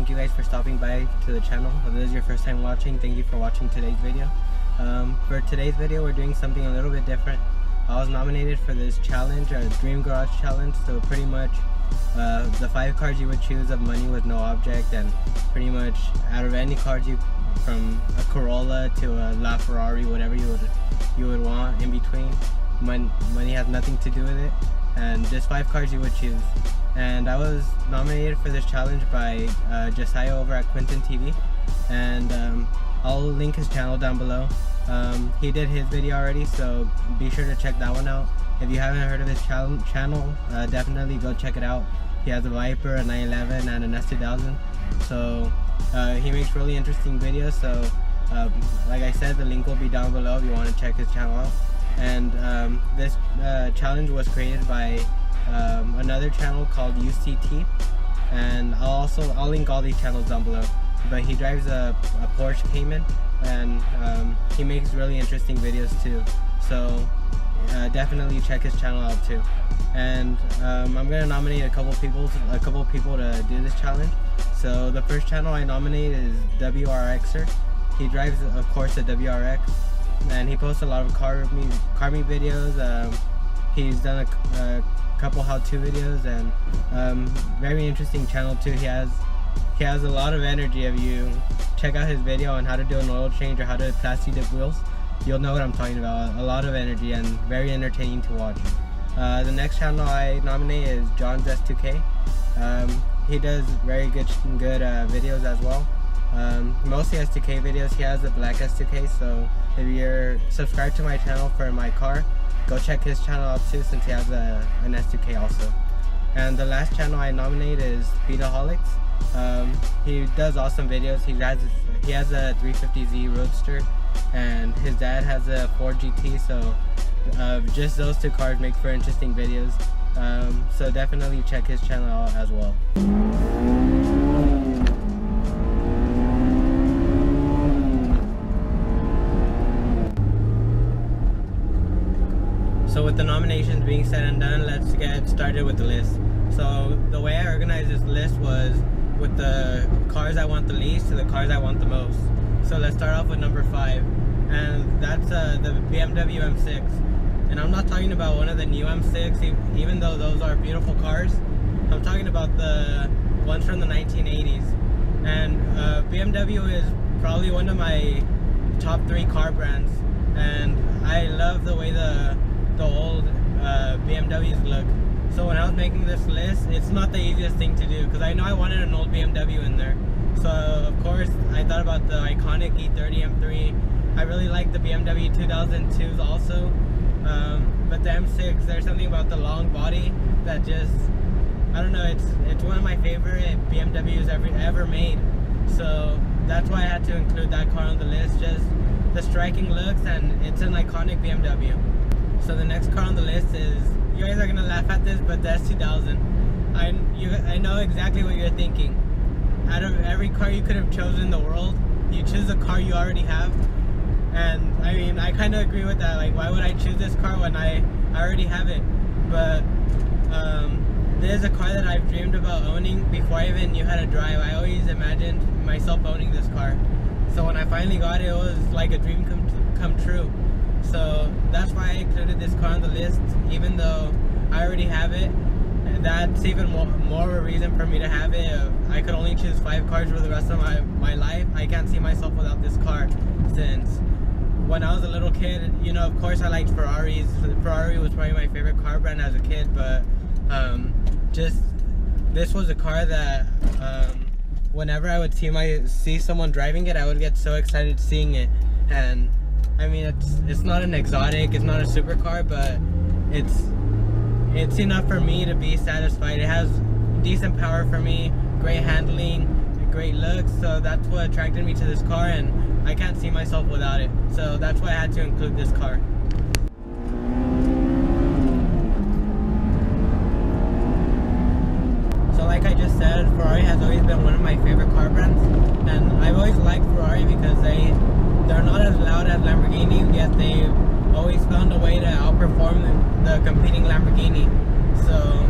thank you guys for stopping by to the channel. If this is your first time watching, thank you for watching today's video. For today's video, we're doing something a little bit different. I was nominated for this challenge, a Dream Garage Challenge, so pretty much the 5 cars you would choose of money with no object, and pretty much out of any cars you, from a Corolla to a LaFerrari, whatever you would want in between, money has nothing to do with it, and just 5 cars you would choose. And I was nominated for this challenge by Josiah over at Quinton TV, and I'll link his channel down below. He did his video already, so be sure to check that one out. If you haven't heard of his channel, definitely go check it out. He has a Viper, a 911, and an S2000. So he makes really interesting videos. So like I said, the link will be down below if you want to check his channel out. And this challenge was created by another channel called UCT, and I'll link all these channels down below. But he drives a Porsche Cayman, and he makes really interesting videos too, so definitely check his channel out too. And I'm gonna nominate a couple people to do this challenge. So the first channel I nominate is WRXer. He drives, of course, a WRX, and he posts a lot of car me videos. He's done a couple how-to videos, and very interesting channel too. He has a lot of energy. If you check out his video on how to do an oil change or how to plastic dip wheels, you'll know what I'm talking about. A lot of energy and very entertaining to watch. The next channel I nominate is John's S2K. He does very good videos as well. Mostly S2K videos. He has a black S2K, so if you're subscribed to my channel for my car, go check his channel out too, since he has an S2K also. And the last channel I nominate is Speedaholics. He does awesome videos. He has a 350Z Roadster, and his dad has a Ford GT, so just those 2 cars make for interesting videos. So definitely check his channel out as well. So with the nominations being said and done, let's get started with the list. So the way I organized this list was with the cars I want the least to the cars I want the most. So let's start off with number 5, and that's the BMW M6. And I'm not talking about one of the new M6, even though those are beautiful cars. I'm talking about the ones from the 1980s. And BMW is probably one of my top 3 car brands, and I love the way the old BMWs look. So when I was making this list, it's not the easiest thing to do, because I know I wanted an old BMW in there. So of course I thought about the iconic E30 M3. I really like the BMW 2002s also, but the M6, there's something about the long body that just, I don't know, it's one of my favorite BMWs ever made. So that's why I had to include that car on the list, just the striking looks, and it's an iconic BMW. So the next car on the list is, you guys are gonna laugh at this, but the S2000. I know exactly what you're thinking. Out of every car you could have chosen in the world, you choose a car you already have. And I mean, I kind of agree with that. Like, why would I choose this car when I already have it? But this is a car that I've dreamed about owning before I even knew how to drive. I always imagined myself owning this car. So when I finally got it, it was like a dream come true. So that's why I included this car on the list, even though I already have it. That's even more of a reason for me to have it. If I could only choose 5 cars for the rest of my life, I can't see myself without this car. Since when I was a little kid, you know, of course I liked Ferraris. Ferrari was probably my favorite car brand as a kid, but just this was a car that whenever I would see someone driving it, I would get so excited seeing it. And I mean, it's not an exotic, it's not a supercar, but it's enough for me to be satisfied. It has decent power for me, great handling, great looks, so that's what attracted me to this car, and I can't see myself without it. So that's why I had to include this car. So like I just said, Ferrari has always been one of my favorite car brands, and I've always liked Ferrari because they're not as loud as Lamborghini, yet they always found a way to outperform the competing Lamborghini. So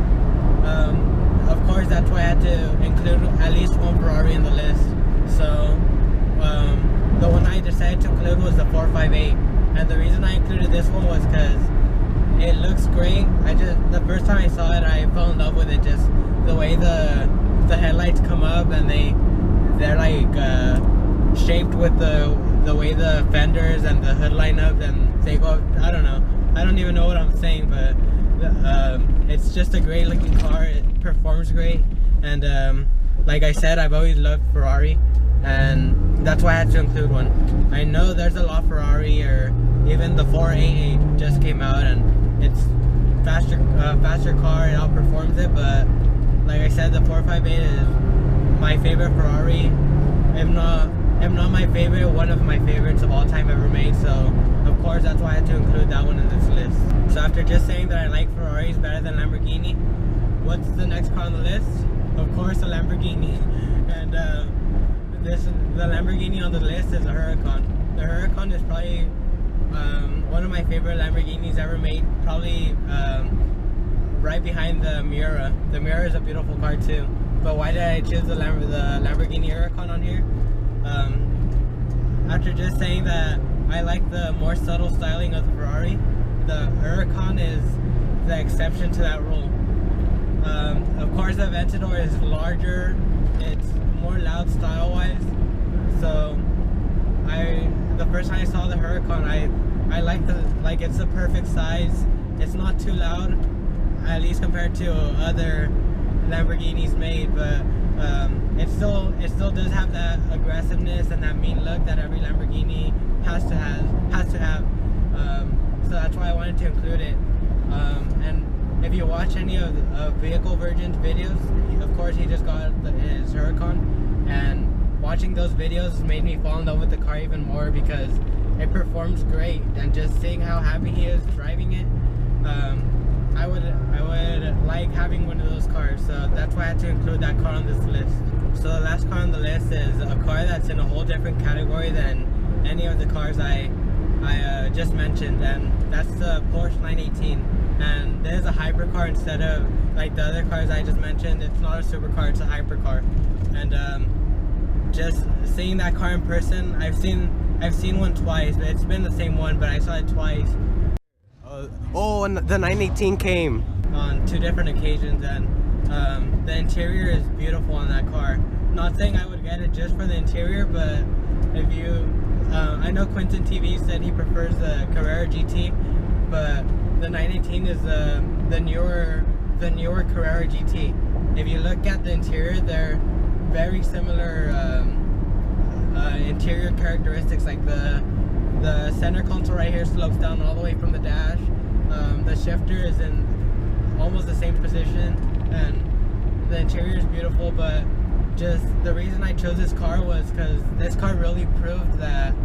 of course, that's why I had to include at least one Ferrari in the list. So the one I decided to include was the 458, and the reason I included this one was because it looks great. The first time I saw it, I fell in love with it. Just the way the headlights come up, and they're like shaped with the way the fenders and the hood line up, and they go. I don't know. I don't even know what I'm saying, but it's just a great looking car. It performs great, and like I said, I've always loved Ferrari, and that's why I had to include one. I know there's a lot Ferrari, or even the 488 just came out, and it's faster car. It outperforms it, but like I said, the 458 is my favorite Ferrari. If not my favorite, one of my favorites of all time ever made. So of course that's why I had to include that one in this list. So after just saying that I like Ferraris better than Lamborghini, what's the next car on the list? Of course, a Lamborghini. And the Lamborghini on the list is a Huracan. The Huracan is probably one of my favorite Lamborghinis ever made. Probably right behind the Miura. The Miura is a beautiful car too. But why did I choose the Lamborghini Huracan on here? After just saying that I like the more subtle styling of the Ferrari, the Huracan is the exception to that rule. Of course, the Aventador is larger. It's more loud style-wise. So the first time I saw the Huracan, I like it's the perfect size. It's not too loud, at least compared to other Lamborghinis made, but it still does have that aggressiveness and that mean look that every Lamborghini has to have. So that's why I wanted to include it. And if you watch any of Vehicle Virgin's videos, of course he just got his Huracan, and watching those videos made me fall in love with the car even more because it performs great, and just seeing how happy he is driving it, I would like having one of those cars. So that's why I had to include that car on this list. So the last car on the list is a car that's in a whole different category than any of the cars I just mentioned, and that's the Porsche 918. And there's a hypercar instead of like the other cars I just mentioned. It's not a supercar, it's a hypercar. And just seeing that car in person, I've seen one twice, but it's been the same one, but I saw it twice. And the 918 came on 2 different occasions, and the interior is beautiful on that car. Not saying I would get it just for the interior, but if you, I know Quinton TV said he prefers the Carrera GT, but the 918 is the newer Carrera GT. If you look at the interior, they're very similar interior characteristics. Like the center console right here slopes down all the way from the dash. The shifter is in almost the same position, and the interior is beautiful. But just the reason I chose this car was because this car really proved that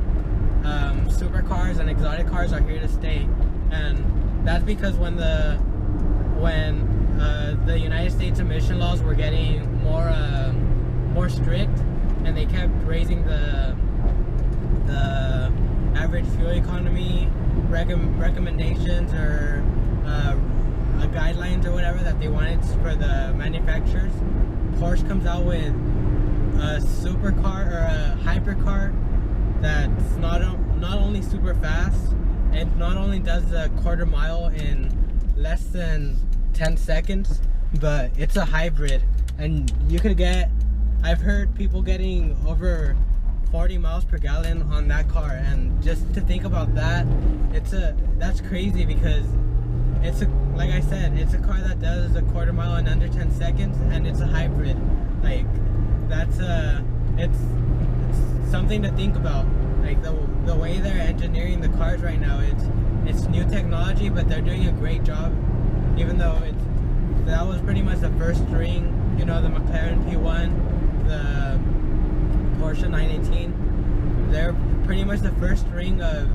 supercars and exotic cars are here to stay. And that's because when the United States emission laws were getting more strict, and they kept raising the average fuel economy recommendations or guidelines or whatever that they wanted for the manufacturers, Porsche comes out with a supercar or a hypercar that's not only super fast, it not only does a quarter mile in less than 10 seconds, but it's a hybrid, and you could get, I've heard people getting over 40 miles per gallon on that car. And just to think about that, that's crazy, because like I said, it's a car that does a quarter mile in under 10 seconds, and it's a hybrid. Like, that's it's something to think about. Like the way they're engineering the cars right now, it's new technology, but they're doing a great job. Even though that was pretty much the first string, you know, the McLaren P1, the Porsche 918, they're pretty much the first string of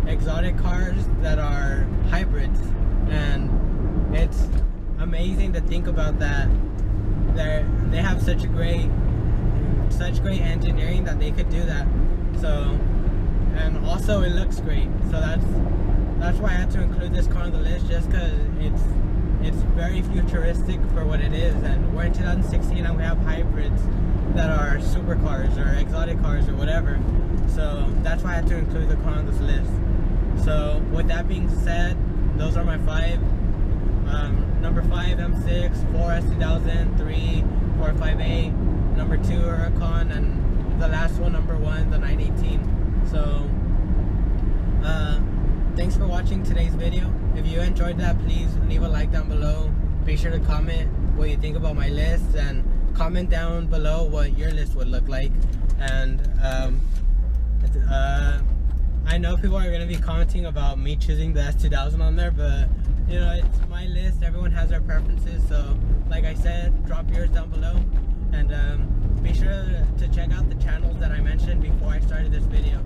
exotic cars that are hybrids, and it's amazing to think about that. They have such great engineering that they could do that. So, and also it looks great. So that's why I had to include this car on the list, just because it's very futuristic for what it is, and we're in 2016 and we have hybrids that are supercars or exotic cars or whatever. So that's why I had to include the car on this list. So with that being said, those are my 5. Number 5, M6, 4 S2000, 3 458, number 2 Huracan, and the last one, number 1, the 918. So thanks for watching today's video. If you enjoyed that, please leave a like down below. Be sure to comment what you think about my list, and comment down below what your list would look like. And I know people are going to be commenting about me choosing the S2000 on there, but you know, it's my list. Everyone has their preferences. So like I said, drop yours down below, and be sure to check out the channels that I mentioned before I started this video.